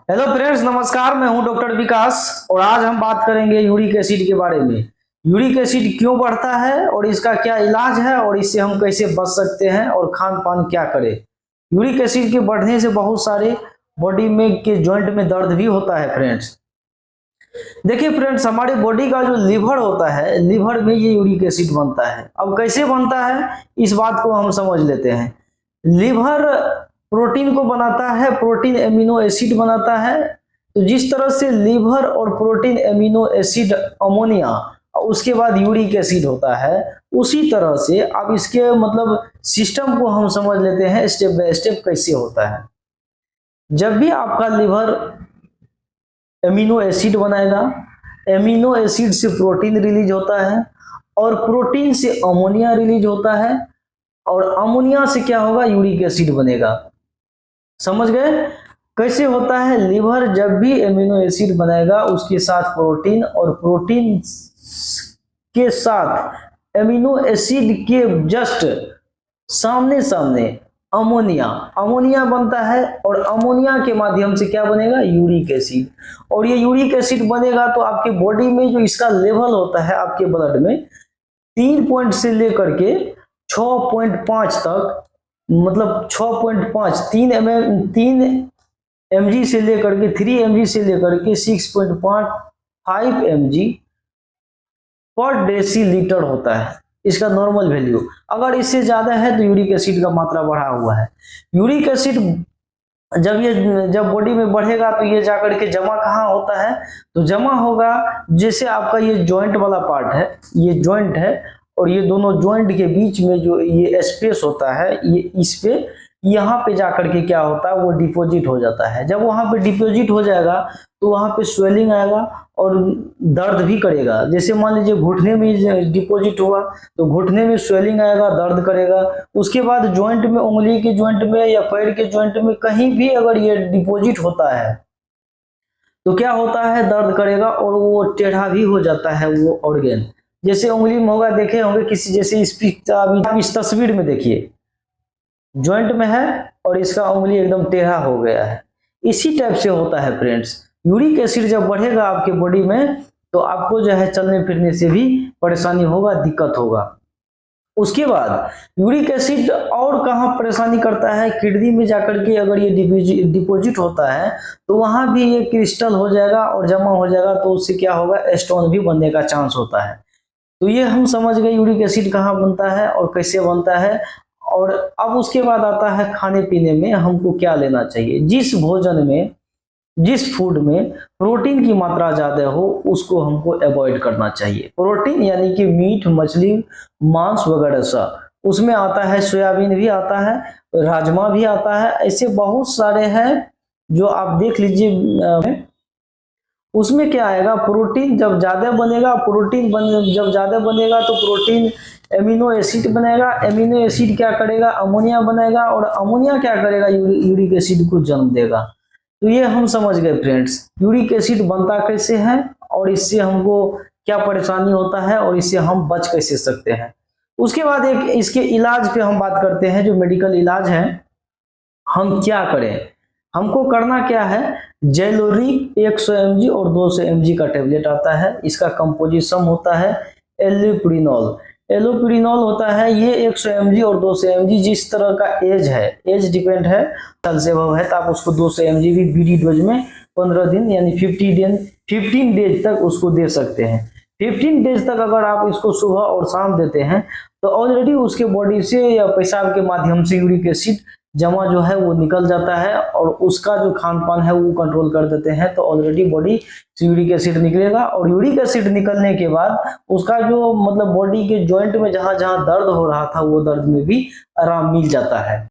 Hello friends, नमस्कार। मैं हूं डॉक्टर विकास और आज हम बात करेंगे यूरिक एसिड के बारे में। यूरिक एसिड क्यों बढ़ता है और इसका क्या इलाज है और इससे हम कैसे बच सकते हैं और खान पान क्या करें। यूरिक एसिड के बढ़ने से बहुत सारे बॉडी में के जॉइंट में दर्द भी होता है। फ्रेंड्स देखिए फ्रेंड्स, हमारे बॉडी का जो लीवर होता है, लीवर में ये यूरिक एसिड बनता है। अब कैसे बनता है इस बात को हम समझ लेते हैं। लीवर प्रोटीन को बनाता है, प्रोटीन एमिनो एसिड बनाता है। तो जिस तरह से लीवर और प्रोटीन एमिनो एसिड अमोनिया उसके बाद यूरिक एसिड होता है, उसी तरह से अब इसके मतलब सिस्टम को हम समझ लेते हैं स्टेप बाय स्टेप कैसे होता है। जब भी आपका लीवर एमिनो एसिड बनाएगा, एमिनो एसिड से प्रोटीन रिलीज होता है और प्रोटीन से अमोनिया रिलीज होता है और अमोनिया से क्या होगा, यूरिक एसिड बनेगा। समझ गए कैसे होता है। लीवर जब भी एमिनो एसिड बनाएगा उसके साथ प्रोटीन और प्रोटीन के साथ एमिनो एसिड के जस्ट सामने सामने अमोनिया बनता है और अमोनिया के माध्यम से क्या बनेगा, यूरिक एसिड। और ये यूरिक एसिड बनेगा तो आपके बॉडी में जो इसका लेवल होता है आपके ब्लड में 3 पॉइंट से लेकर के 6.5 तक, मतलब 6.5 3 mg से लेकर के 3 mg से लेकर के 6.5 mg पर डेसीलीटर होता है इसका नॉर्मल वैल्यू। अगर इससे ज्यादा है तो यूरिक एसिड का मात्रा बढ़ा हुआ है। यूरिक एसिड जब बॉडी में बढ़ेगा तो ये जाकर के जमा कहाँ होता है, तो जमा होगा जैसे आपका ये जॉइंट वाला पार्ट है, ये जॉइंट है और ये दोनों जॉइंट के बीच में जो ये स्पेस होता है, ये इस पे यहाँ पे जाकर के क्या होता है, वो डिपॉजिट हो जाता है। जब वहां पे डिपॉजिट हो जाएगा तो वहां पे स्वेलिंग आएगा और दर्द भी करेगा। जैसे मान लीजिए घुटने में डिपॉजिट हुआ तो घुटने में स्वेलिंग आएगा, दर्द करेगा। उसके बाद जॉइंट में, उंगली के जॉइंट में या पैर के जॉइंट में कहीं भी अगर ये डिपॉजिट होता है तो क्या होता है, दर्द करेगा और वो टेढ़ा भी हो जाता है वो ऑर्गेन। जैसे उंगली में होगा, देखे होंगे किसी, जैसे इस तस्वीर में देखिए जॉइंट में है और इसका उंगली एकदम टेढ़ा हो गया है। इसी टाइप से होता है फ्रेंड्स। यूरिक एसिड जब बढ़ेगा आपके बॉडी में तो आपको जो है चलने फिरने से भी परेशानी होगा, दिक्कत होगा। उसके बाद यूरिक एसिड और कहाँ परेशानी करता है, किडनी में जाकर के अगर ये डिपॉजिट होता है तो वहां भी ये क्रिस्टल हो जाएगा और जमा हो जाएगा, तो उससे क्या होगा, स्टोन भी बनने का चांस होता है। तो ये हम समझ गए यूरिक एसिड कहाँ बनता है और कैसे बनता है। और अब उसके बाद आता है खाने पीने में हमको क्या लेना चाहिए। जिस भोजन में, जिस फूड में प्रोटीन की मात्रा ज्यादा हो उसको हमको अवॉइड करना चाहिए। प्रोटीन यानी कि मीट, मछली, मांस वगैरह सब, उसमें आता है सोयाबीन भी आता है, राजमा भी आता है, ऐसे बहुत सारे हैं जो आप देख लीजिए। उसमें क्या आएगा, प्रोटीन जब ज्यादा बनेगा, जब ज्यादा बनेगा तो प्रोटीन एमिनो एसिड बनेगा। एमिनो एसिड क्या करेगा, अमोनिया बनाएगा और अमोनिया क्या करेगा, यूरिक एसिड को जन्म देगा। तो ये हम समझ गए फ्रेंड्स यूरिक एसिड बनता कैसे है और इससे हमको क्या परेशानी होता है और इससे हम बच कैसे सकते हैं। उसके बाद एक इसके इलाज पे हम बात करते हैं, जो मेडिकल इलाज है। हम क्या करें, हमको करना क्या है, जेलोरिक 100 mg और 200 mg का टेबलेट आता है। इसका कंपोजिशन होता है एलोपिरिनॉल होता है। ये 100 mg और 200 mg जिस तरह का एज है, एज डिपेंड है, साल से अबव है तो आप उसको 200 mg भी बीडी डोज में 15 दिन यानी 15 डेज तक उसको दे सकते हैं। 15 डेज तक अगर आप इसको सुबह और शाम देते हैं तो ऑलरेडी उसके बॉडी से या पेशाब के माध्यम से यूरिक एसिड जमा जो है वो निकल जाता है और उसका जो खान पान है वो कंट्रोल कर देते हैं। तो ऑलरेडी बॉडी से यूरिक एसिड निकलेगा और यूरिक एसिड निकलने के बाद उसका जो मतलब बॉडी के जॉइंट में जहां जहां दर्द हो रहा था वो दर्द में भी आराम मिल जाता है।